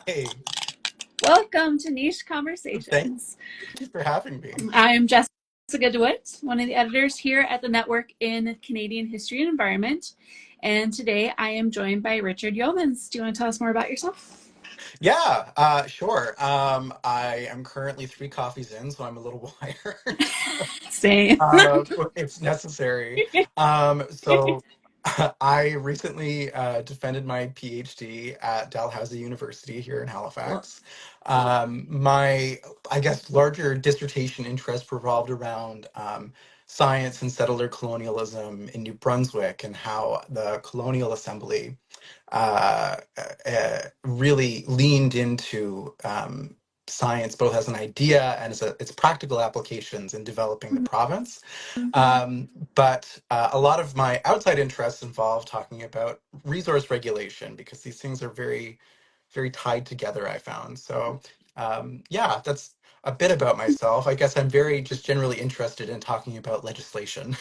Hi, Welcome to NiCHE thank Conversations. you for having me. I am Jessica DeWitt, one of the editors here at the network in Canadian History and Environment. And today I am joined by Richard Yeomans. Do you want to tell us more about yourself? Yeah, sure. I am currently 3 coffees in, so I'm a little wired. Same. It's necessary. So I recently defended my PhD at Dalhousie University here in Cool. Halifax. My, I guess, larger dissertation interest revolved around science and settler colonialism in New Brunswick and how the Colonial Assembly really leaned into science both as an idea and as its practical applications in developing the province. But a lot of my outside interests involve talking about resource regulation because these things are very, very tied together, I found. So, yeah, that's a bit about myself. I guess I'm very just generally interested in talking about legislation.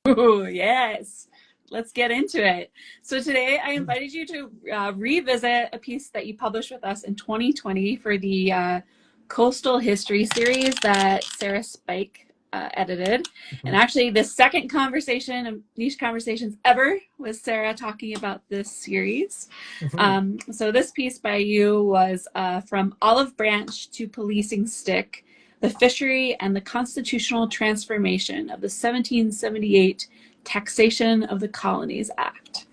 Ooh, yes. Let's get into it. So today I invited you to revisit a piece that you published with us in 2020 for the Coastal History series that Sarah Spike edited. And actually, the second conversation of NiCHE Conversations ever was Sarah talking about this series. Mhm. So this piece by you was From Olive Branch to Policing Stick, the Fishery and the Constitutional Transformation of the 1778 Taxation of the Colonies Act.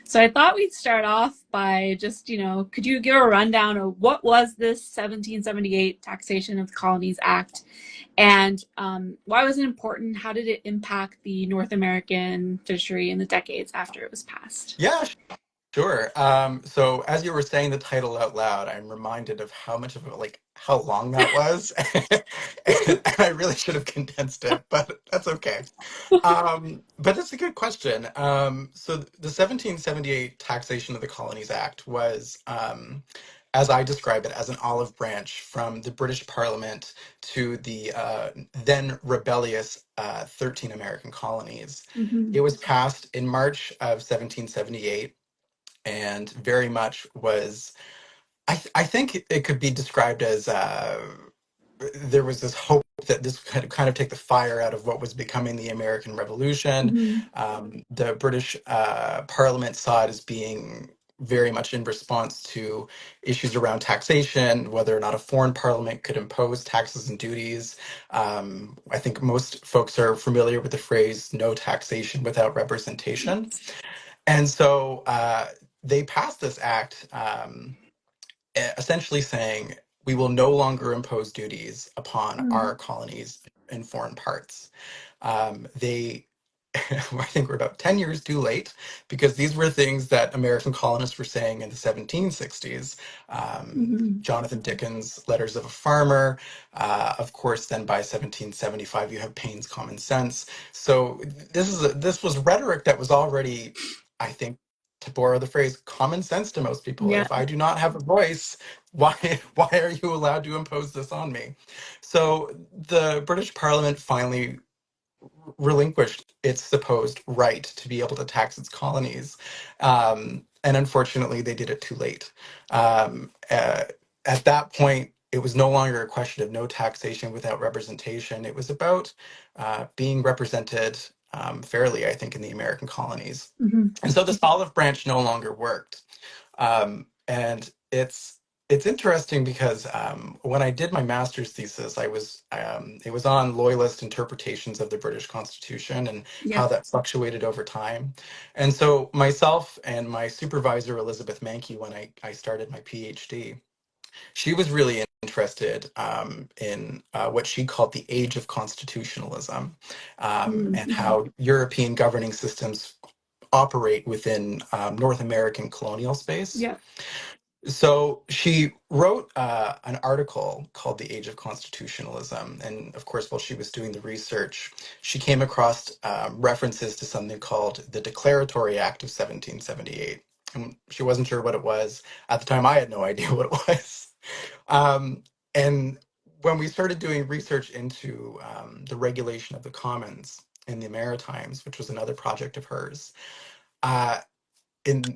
So I thought we'd start off by just, could you give a rundown of what was this 1778 Taxation of the Colonies Act, and why was it important? How did it impact the North American fishery in the decades after it was passed? Yeah, sure. So as you were saying the title out loud, I'm reminded of how much of how long that was. And I really should have condensed it, but that's okay. But that's a good question. So the 1778 Taxation of the Colonies Act was, as I describe it, as an olive branch from the British Parliament to the then rebellious 13 American colonies. Mm-hmm. It was passed in March of 1778 and very much was I think it could be described as there was this hope that this could kind of take the fire out of what was becoming the American Revolution. Mm-hmm. The British Parliament saw it as being very much in response to issues around taxation, whether or not a foreign parliament could impose taxes and duties. I think most folks are familiar with the phrase "no taxation without representation." And so they passed this act essentially saying we will no longer impose duties upon our colonies in foreign parts. They, I think we're about 10 years too late because these were things that American colonists were saying in the 1760s. Mm-hmm. Jonathan Dickens' Letters of a Farmer. Of course, then by 1775, you have Paine's Common Sense. So this was rhetoric that was already, I think, to borrow the phrase, common sense to most people. Yeah. If I do not have a voice, why why are you allowed to impose this on me? So the British Parliament finally relinquished its supposed right to be able to tax its colonies. And unfortunately, they did it too late. At that point, it was no longer a question of no taxation without representation. It was about being represented fairly, I think, in the American colonies. Mm-hmm. And so this olive branch no longer worked. And it's interesting because when I did my master's thesis, it was on loyalist interpretations of the British Constitution and Yeah. how that fluctuated over time. And so myself and my supervisor Elizabeth Mankey, when I started my PhD, she was really interested in what she called the age of constitutionalism, and Mm-hmm. how European governing systems operate within North American colonial space. Yeah. So she wrote an article called The Age of Constitutionalism. And of course, while she was doing the research, she came across references to something called the Declaratory Act of 1778. And she wasn't sure what it was. At the time, I had no idea what it was. And when we started doing research into the regulation of the commons in the Maritimes, which was another project of hers, uh,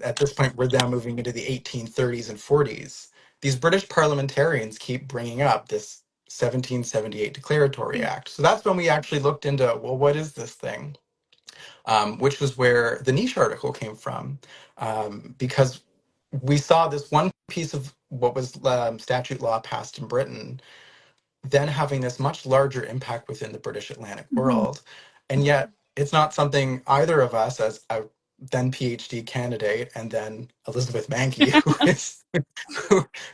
at this point we're now moving into the 1830s and 40s. these British parliamentarians keep bringing up this 1778 Declaratory Act. So that's when we actually looked into, well, what is this thing? Which was where the NiCHE article came from, because we saw this one piece of what was statute law passed in Britain then having this much larger impact within the British Atlantic Mm-hmm. world. And yet, it's not something either of us, as a then PhD candidate, and then Elizabeth Mankey,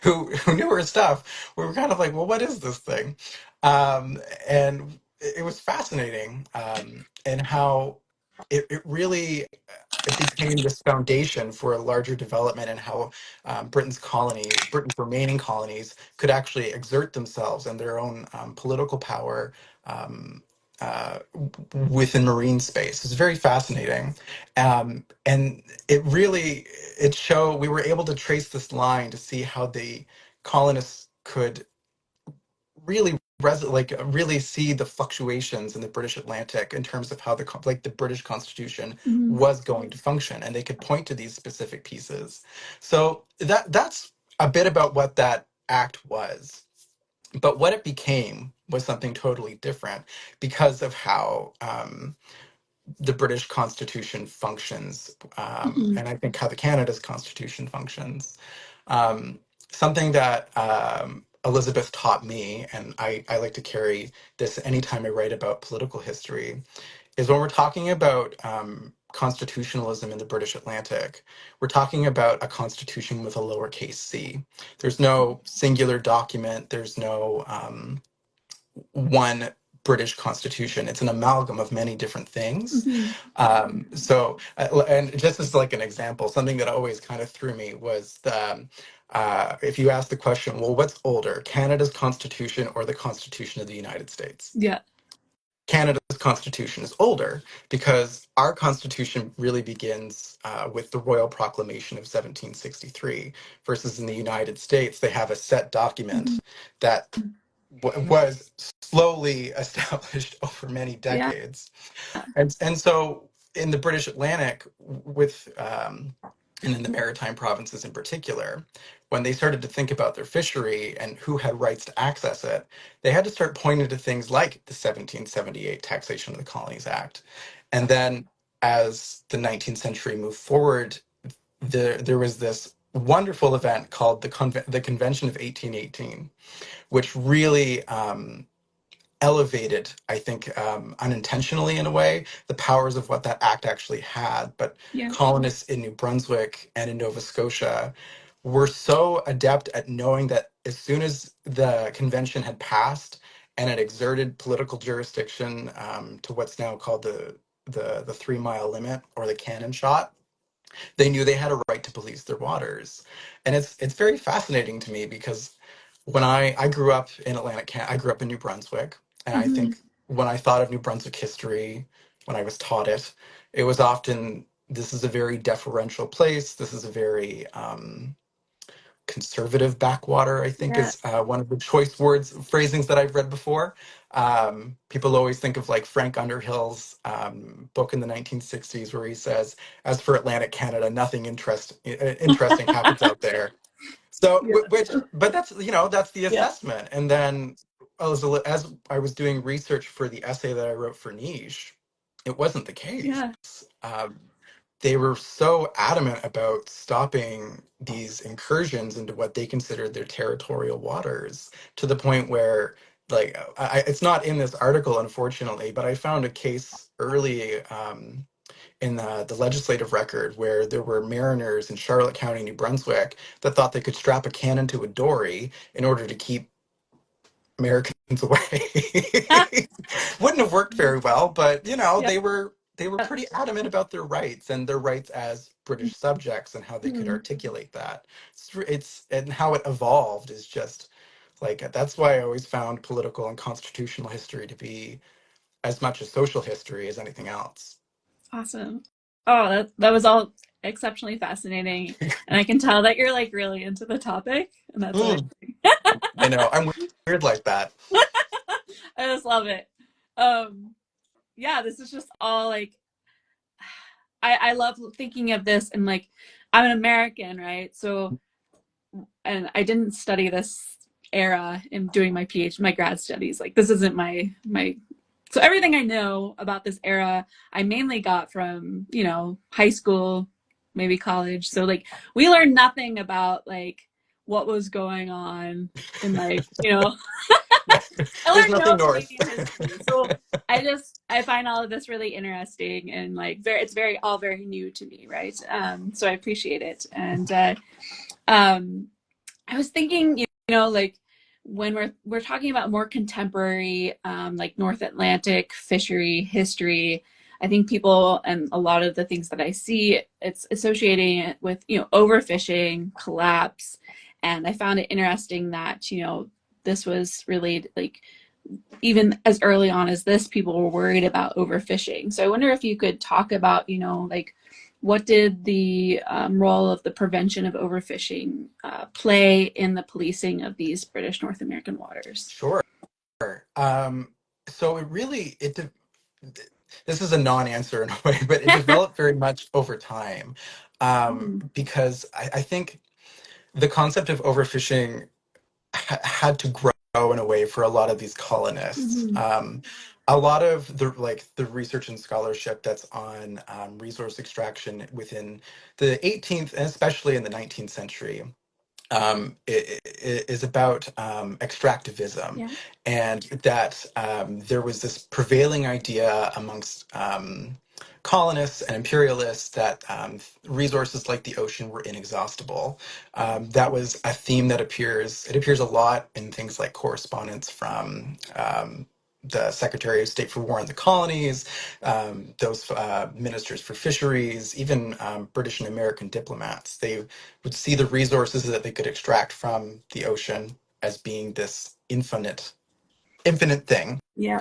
who, who knew her stuff, we were kind of like, well, what is this thing? And it was fascinating, and how it really it became this foundation for a larger development and how Britain's remaining colonies could actually exert themselves and their own political power um, within marine space. It's very fascinating, and it showed we were able to trace this line to see how the colonists could really really see the fluctuations in the British Atlantic in terms of how the British Constitution Mm-hmm. was going to function, and they could point to these specific pieces. So that's a bit about what that act was, but what it became was something totally different because of how the British Constitution functions, Mm-hmm. and I think how the Canada's Constitution functions. Um, Something that Elizabeth taught me, and I like to carry this anytime I write about political history, is when we're talking about constitutionalism in the British Atlantic, we're talking about a constitution with a lowercase c. There's no singular document, there's no one British constitution. It's an amalgam of many different things. Mm-hmm. And just as like an example, something that always kind of threw me was if you ask the question, well, what's older, Canada's constitution or the Constitution of the United States? Yeah. Canada's constitution is older because our constitution really begins with the Royal Proclamation of 1763, versus in the United States, they have a set Mm-hmm. document that was slowly established over many Yeah. decades. And so in the British Atlantic, and in the maritime provinces in particular, when they started to think about their fishery and who had rights to access it, they had to start pointing to things like the 1778 Taxation of the Colonies Act. And then as the 19th century moved forward, there was this wonderful event called the Convention of 1818, which really elevated, I think, unintentionally in a way, the powers of what that act actually had. But Yeah. colonists in New Brunswick and in Nova Scotia were so adept at knowing that as soon as the convention had passed and it exerted political jurisdiction to what's now called the 3 mile limit or the cannon shot, they knew they had a right to police their waters. And it's very fascinating to me because when I grew up in I grew up in New Brunswick, and I Mm-hmm. think when I thought of New Brunswick history, when I was taught it, it was often, this is a very deferential place. This is a very conservative backwater, I think, Yeah. is one of the choice words, phrasings that I've read before. People always think of like Frank Underhill's book in the 1960s, where he says, "As for Atlantic Canada, nothing interesting happens out there." So, Yeah. but that's that's the Yeah. assessment. And then as I was doing research for the essay that I wrote for Niche, it wasn't the case. Yeah. Um, they were so adamant about stopping these incursions into what they considered their territorial waters, to the point where, like, it's not in this article, unfortunately, but I found a case early in the legislative record where there were mariners in Charlotte County, New Brunswick, that thought they could strap a cannon to a dory in order to keep Americans away. Wouldn't have worked very well, but Yeah. they were pretty adamant about their rights and their rights as British subjects and how they could Mm-hmm. articulate that. And how it evolved is just like, that's why I always found political and constitutional history to be as much a social history as anything else. Awesome. Oh, that was all exceptionally fascinating. And I can tell that you're like really into the topic, and that's Mm, amazing. I know, I'm weird like that. I just love it. Um, yeah, this is just all like I love thinking of this and like I'm an American, right? So and I didn't study this era in doing my PhD, my grad studies. Like this isn't my so everything I know about this era, I mainly got from, you know, high school, maybe college. So like we learned nothing about like what was going on in like, you know, Yeah, I there's learned no nothing north. Canadian history. So I find all of this really interesting and like it's very all very new to me, right? So I appreciate it. And um I was thinking, you know, like when we're talking about more contemporary, like North Atlantic fishery history, I think people and a lot of the things that I see, it's associating it with, you know, overfishing, collapse, and I found it interesting that, you know, this was really like even as early on as this, people were worried about overfishing. So I wonder if you could talk about, you know, like what did the role of the prevention of overfishing play in the policing of these British North American waters? Sure. So it really this is a non-answer in a way, but it developed very much over time, Mhm. because I think the concept of overfishing had to grow in a way for a lot of these colonists. Mhm. A lot of the research and scholarship that's on resource extraction within the 18th and especially in the 19th century is about extractivism, Yeah. and that there was this prevailing idea amongst colonists and imperialists that resources like the ocean were inexhaustible. That was a theme that appears a lot in things like correspondence from the Secretary of State for War and the Colonies, those ministers for fisheries, even British and American diplomats. They would see the resources that they could extract from the ocean as being this infinite thing. Yeah.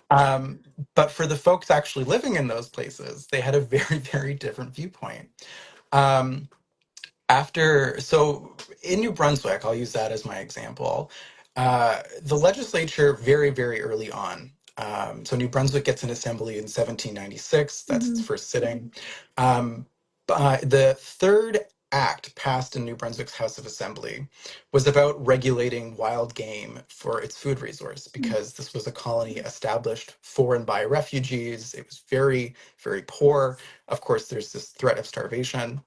Um, but for the folks actually living in those places, they had a very, very different viewpoint. Um, so in New Brunswick, I'll use that as my example. The legislature very, very early on. So New Brunswick gets an assembly in 1796. That's its Hmm. first sitting. Um, the third act passed in New Brunswick's House of Assembly was about regulating wild game for its food resource because this was a colony established for and by refugees. It was very, very poor. Of course, there's this threat of starvation.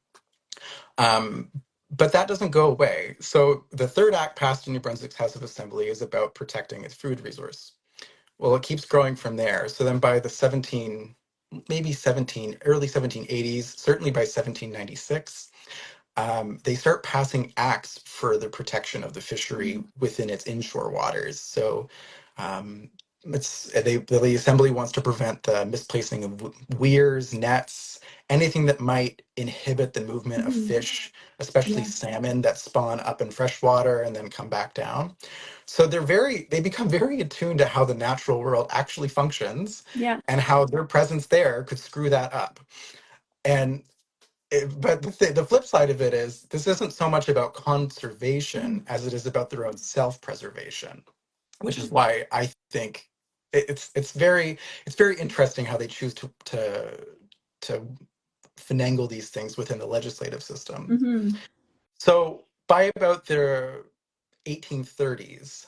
Um, but that doesn't go away. So the third act passed in New Brunswick's House of Assembly is about protecting its food resource. Well, it keeps growing from there. So then by the early 1780s, certainly by 1796, they start passing acts for the protection of the fishery within its inshore waters. So um, the assembly wants to prevent the misplacing of weirs, nets, anything that might inhibit the movement of Hmm. fish, especially Yeah. salmon that spawn up in fresh water and then come back down. So they become very attuned to how the natural world actually functions Yeah. and how their presence there could screw that up. And but the flip side of it is this isn't so much about Hmm. conservation as it is about their own self-preservation, which is why I think it's very interesting how they choose to finagle these things within the legislative system. Hmm. So by about the 1830s,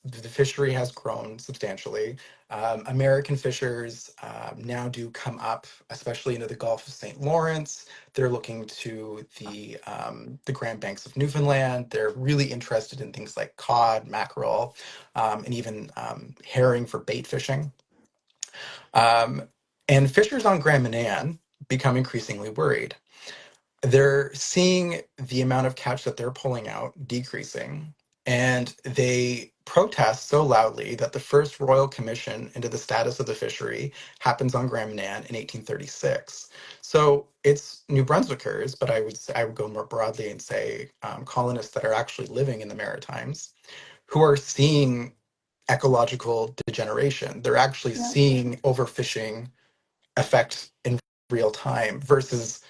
the fishery has grown substantially. American fishers now do come up, especially into the Gulf of St. Lawrence. They're looking to the Grand Banks of Newfoundland. They're really interested in things like cod, mackerel, and even herring for bait fishing. Um, and fishers on Grand Manan become increasingly worried. They're seeing the amount of catch that they're pulling out decreasing, and they protest so loudly that the first royal commission into the status of the fishery happens on Grand Manan in 1836. So it's New Brunswickers, but I would go more broadly and say colonists that are actually living in the Maritimes who are seeing ecological degeneration. They're actually Yeah. seeing overfishing affect in real time versus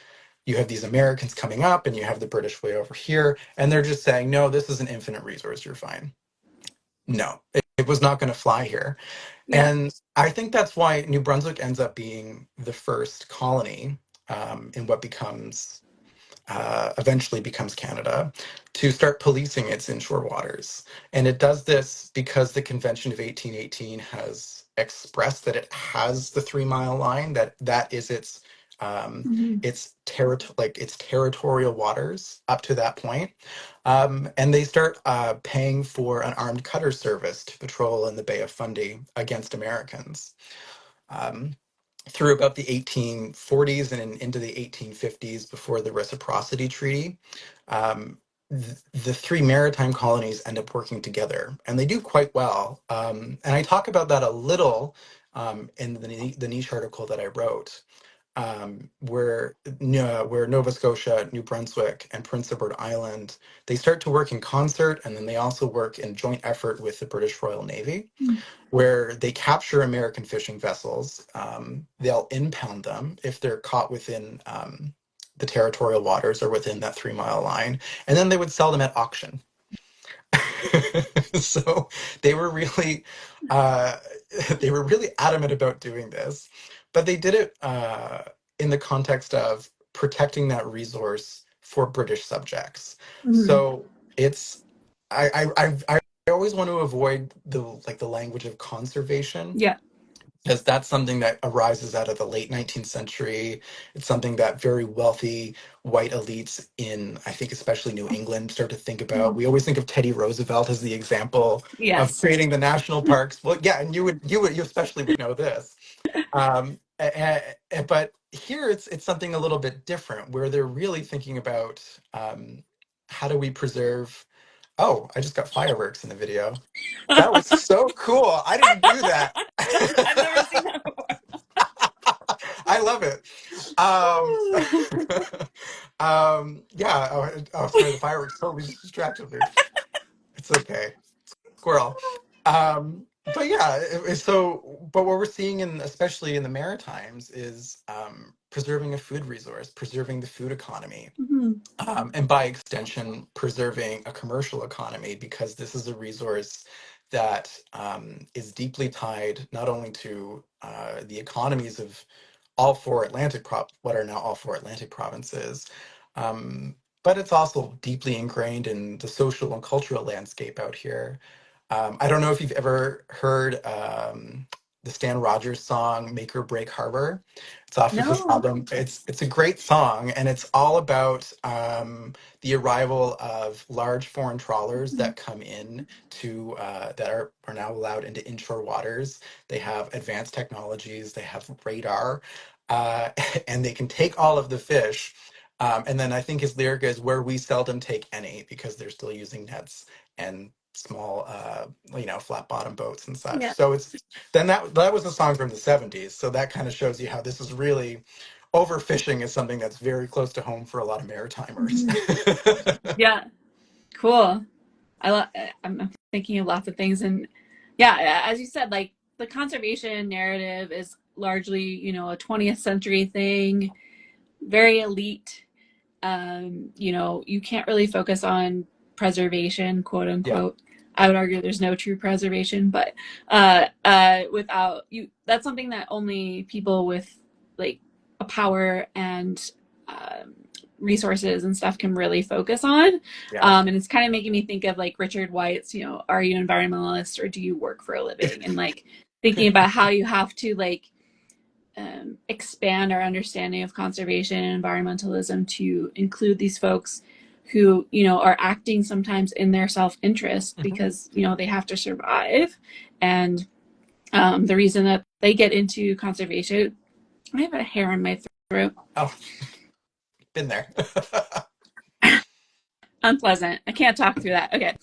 you have these Americans coming up and you have the British way over here, and they're just saying, no, this is an infinite resource, you're fine. No, it was not going to fly here. Yeah. And I think that's why New Brunswick ends up being the first colony in what becomes eventually becomes Canada, to start policing its inshore waters. And it does this because the Convention of 1818 has expressed that it has the 3 Mile line, that that is Mhm. its territorial waters up to that point. And they start paying for an armed cutter service to patrol in the Bay of Fundy against Americans. Um, Through about the 1840s and into the 1850s, before the Reciprocity Treaty, um, the three maritime colonies end up working together, and they do quite well. And I talk about that a little in the niche article that I wrote, where Nova Scotia, New Brunswick, and Prince Edward Island, they start to work in concert, and then they also work in joint effort with the British Royal Navy, where they capture American fishing vessels. They'll impound them if they're caught within the territorial waters or within that 3 Mile line, and then they would sell them at auction. So they were really uh, they were really adamant about doing this, but they did it in the context of protecting that resource for British subjects. Mhm. So it's I always want to avoid the language of conservation, Yeah. because that's something that arises out of the late 19th century. It's something that very wealthy white elites in, I think, especially New England, start to think about. Mhm. We always think of Teddy Roosevelt as the example of Yes. creating the national parks. Well, yeah, and you especially would know this. But here it's something a little bit different, where they're really thinking about how do we preserve. Oh, I just got fireworks in the video. That was so cool. I didn't do that. I've never seen that I love it. Um, before. yeah. Sorry, the fireworks totally just distracted me. It's okay. Squirrel. But yeah, but what we're seeing especially in the Maritimes, is preserving a food resource, preserving the food economy, Mhm. and by extension, preserving a commercial economy, because this is a resource that is deeply tied not only to the economies of what are now all four Atlantic provinces, um, but it's also deeply ingrained in the social and cultural landscape out here. I don't know if you've ever heard the Stan Rogers song "Make or Break Harbor." It's off of his No. album. It's a great song, and it's all about the arrival of large foreign trawlers Mhm. that come in that are now allowed into inshore waters. They have advanced technologies. They have radar, uh, and they can take all of the fish. And then I think his lyric is, "Where we seldom take any," because they're still using nets and small, flat bottom boats and such. Yeah. So that was a song from the 70s. So that kind of shows you how this is really, overfishing is something that's very close to home for a lot of maritimers. Mhm. Yeah. Cool. I'm thinking of lots of things, and yeah, as you said, like the conservation narrative is largely, a 20th century thing, very elite. You can't really focus on preservation, quote Yeah. unquote. I would argue there's no true preservation, but without you, that's something that only people with like a power and um, resources and stuff can really focus on. Yeah. And it's kind of making me think of like Richard White's, are you an environmentalist or do you work for a living? And like thinking about how you have to like expand our understanding of conservation and environmentalism to include these folks who are acting sometimes in their self-interest Mhm. because they have to survive. And the reason that they get into conservation, I have a hair in my throat. Oh, been there. Unpleasant. I can't talk through that. Okay.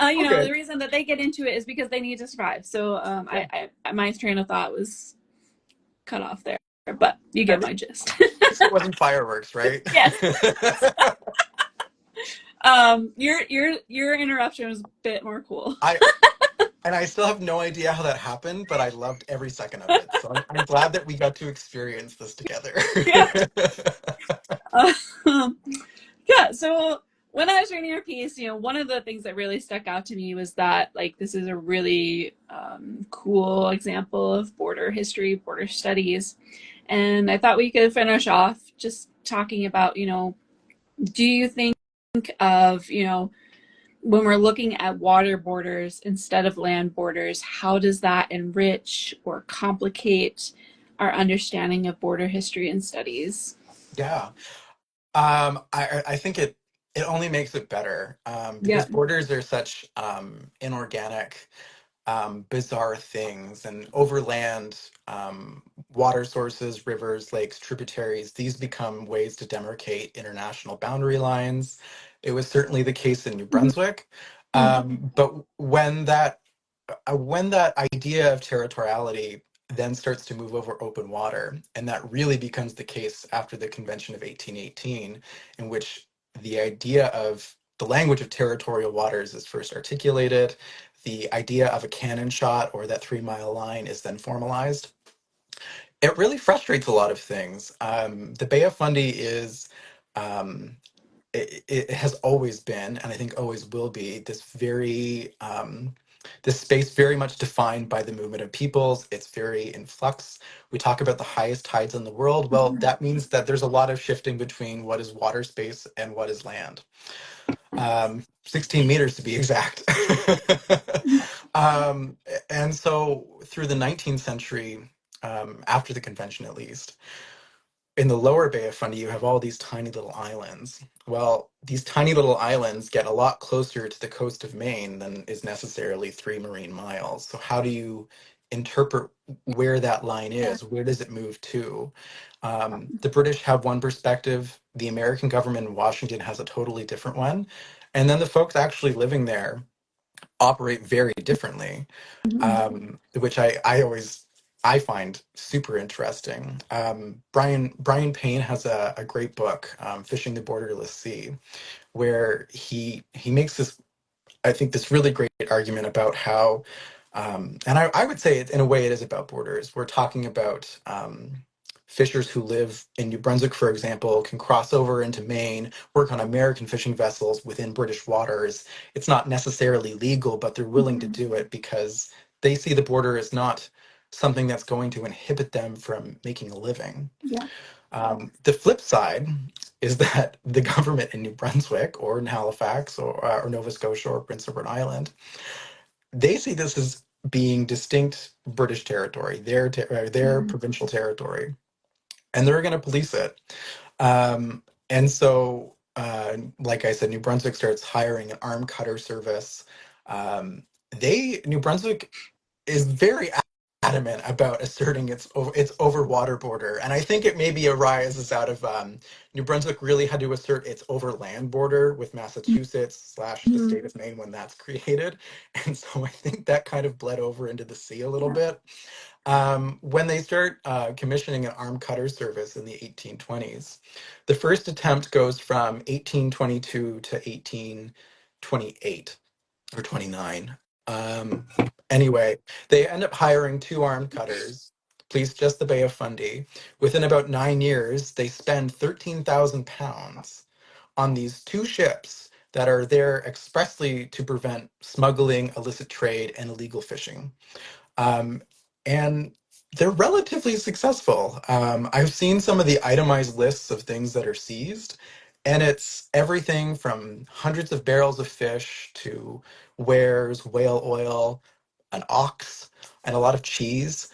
Okay. The reason that they get into it is because they need to survive. So Yeah. my train of thought was cut off there, but you At get least my gist. it wasn't fireworks, right? Yes. Your interruption was a bit more cool. I and I still have no idea how that happened, but I loved every second of it. So I'm glad that we got to experience this together. Yeah. Um, yeah. So when I was reading your piece, one of the things that really stuck out to me was that like this is a really cool example of border history, border studies, and I thought we could finish off just talking about, do you think of, when we're looking at water borders instead of land borders, how does that enrich or complicate our understanding of border history and studies? Yeah. I think it only makes it better, because Yeah. borders are such inorganic, bizarre things, and overland, water sources, rivers, lakes, tributaries, these become ways to demarcate international boundary lines. It was certainly the case in New Mhm. Brunswick. But when that idea of territoriality then starts to move over open water, and that really becomes the case after the Convention of 1818, in which the idea of the language of territorial waters is first articulated, the idea of a cannon shot or that 3 mile line is then formalized. It really frustrates a lot of things. The Bay of Fundy is um, it has always been, and I think always will be, this space very much defined by the movement of peoples. It's very in flux. We talk about the highest tides in the world. Well, that means that there's a lot of shifting between what is water space and what is land. 16 meters to be exact. um, and so through the 19th century, after the convention at least, in the lower Bay of Fundy, you have all these tiny little islands. Well, these tiny little islands get a lot closer to the coast of Maine than is necessarily 3 marine miles. So, how do you interpret where that line is? Where does it move to? The British have one perspective, the American government in Washington has a totally different one. And then the folks actually living there operate very differently, which I always I find super interesting. Brian Payne has a great book, "Fishing the Borderless Sea," where he makes this, I think, this really great argument about how, and I would say in a way it is about borders. We're talking about fishers who live in New Brunswick, for example, can cross over into Maine, work on American fishing vessels within British waters. It's not necessarily legal, but they're willing to do it because they see the border as not something that's going to inhibit them from making a living. Yeah. The flip side is that the government in New Brunswick or in Halifax or Nova Scotia or Prince Edward Island, they see this as being distinct British territory, their provincial territory, and they're going to police it. And so, like I said, New Brunswick starts hiring an armed cutter service. New Brunswick is very adamant about asserting its over water border, and I think it maybe arises out of New Brunswick really had to assert its over land border with Massachusetts slash the Mhm. state of Maine when that's created, and so I think that kind of bled over into the sea a little Yeah. bit. When they start commissioning an armed cutter service in the 1820s, the first attempt goes from 1822 to 1828 or 29. Um, anyway, they end up hiring two armed cutters, police just the Bay of Fundy. Within about 9 years, they spend £13,000 on these two ships that are there expressly to prevent smuggling, illicit trade, and illegal fishing. Um, and they're relatively successful. I've seen some of the itemized lists of things that are seized, and it's everything from hundreds of barrels of fish to wares, whale oil, an ox, and a lot of cheese,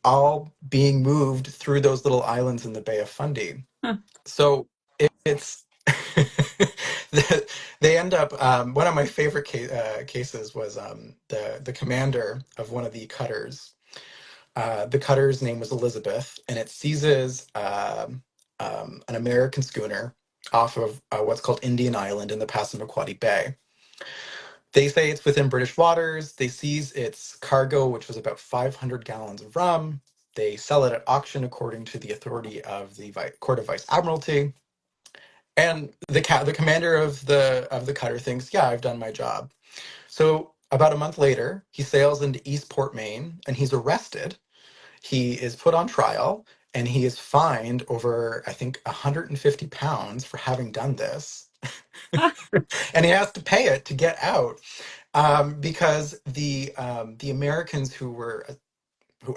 all being moved through those little islands in the Bay of Fundy. Huh. So it's they end up. One of my favorite cases was the commander of one of the cutters. The cutter's name was Elizabeth, and it seizes an American schooner off of what's called Indian Island in the Passamaquoddy Bay. They say it's within British waters. They seize its cargo, which was about 500 gallons of rum. They sell it at auction according to the authority of the Court of Vice Admiralty. And the commander of the cutter thinks, yeah, I've done my job. So about a month later, he sails into Eastport, Maine, and he's arrested. He is put on trial, and he is fined over, I think, £150 for having done this. Ah, And he has to pay it to get out, because the Americans who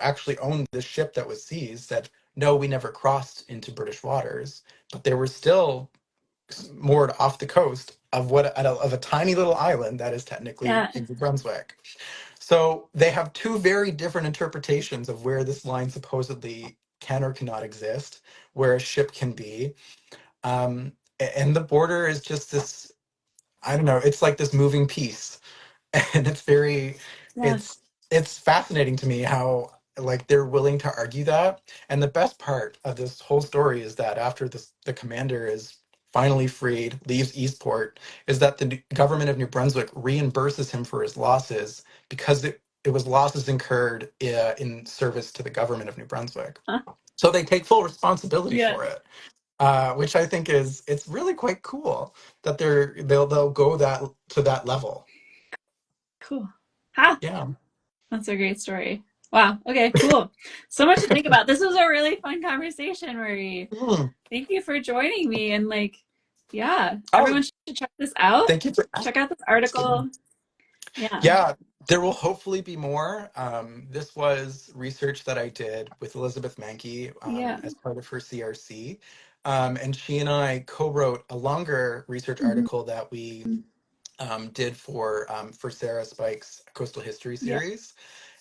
actually owned the ship that was seized said, no, we never crossed into British waters, but they were still moored off the coast of of a tiny little island that is technically Yeah. in New Brunswick. So they have two very different interpretations of where this line supposedly can or cannot exist, where a ship can be. And the border is just this, I don't know, it's like this moving piece. And it's very, Yeah. it's it's fascinating to me how like they're willing to argue that. And the best part of this whole story is that after the commander is finally freed, leaves Eastport, is that the government of New Brunswick reimburses him for his losses because it was losses incurred in service to the government of New Brunswick. Huh. So they take full responsibility Yeah. for it, which I think is it's really quite cool that they'll go that to that level. Cool. Ha! Yeah. That's a great story. Wow. Okay, cool. So much to think about. This was a really fun conversation, Marie. Mm. Thank you for joining me. And like, yeah, Oh, everyone should check this out. thank you for Check out this asking me. article. Yeah. Yeah, there will hopefully be more. This was research that I did with Elizabeth Mankey Yeah. as part of her CRC. And she and I co-wrote a longer research Mhm. article that we did for Sarah Spike's Coastal History Yeah. series.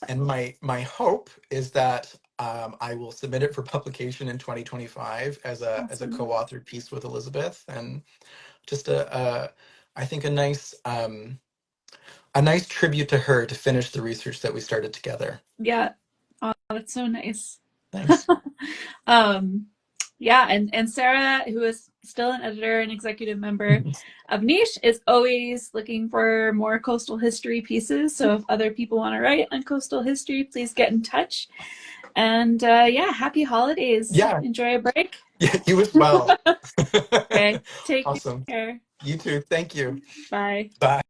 And my hope is that I will submit it for publication in 2025 as a Awesome. co-authored piece with Elizabeth, and just I think a nice tribute to her to finish the research that we started together. Yeah. Oh, that's so nice. Thanks. um, yeah, and Sarah, who is still an editor and executive member of NiCHE, is always looking for more coastal history pieces. So if other people want to write on coastal history, please get in touch. And yeah, happy holidays. Yeah, Enjoy a break. yeah, you as well. Okay, take Awesome. care. You too. Thank you. Bye. Bye.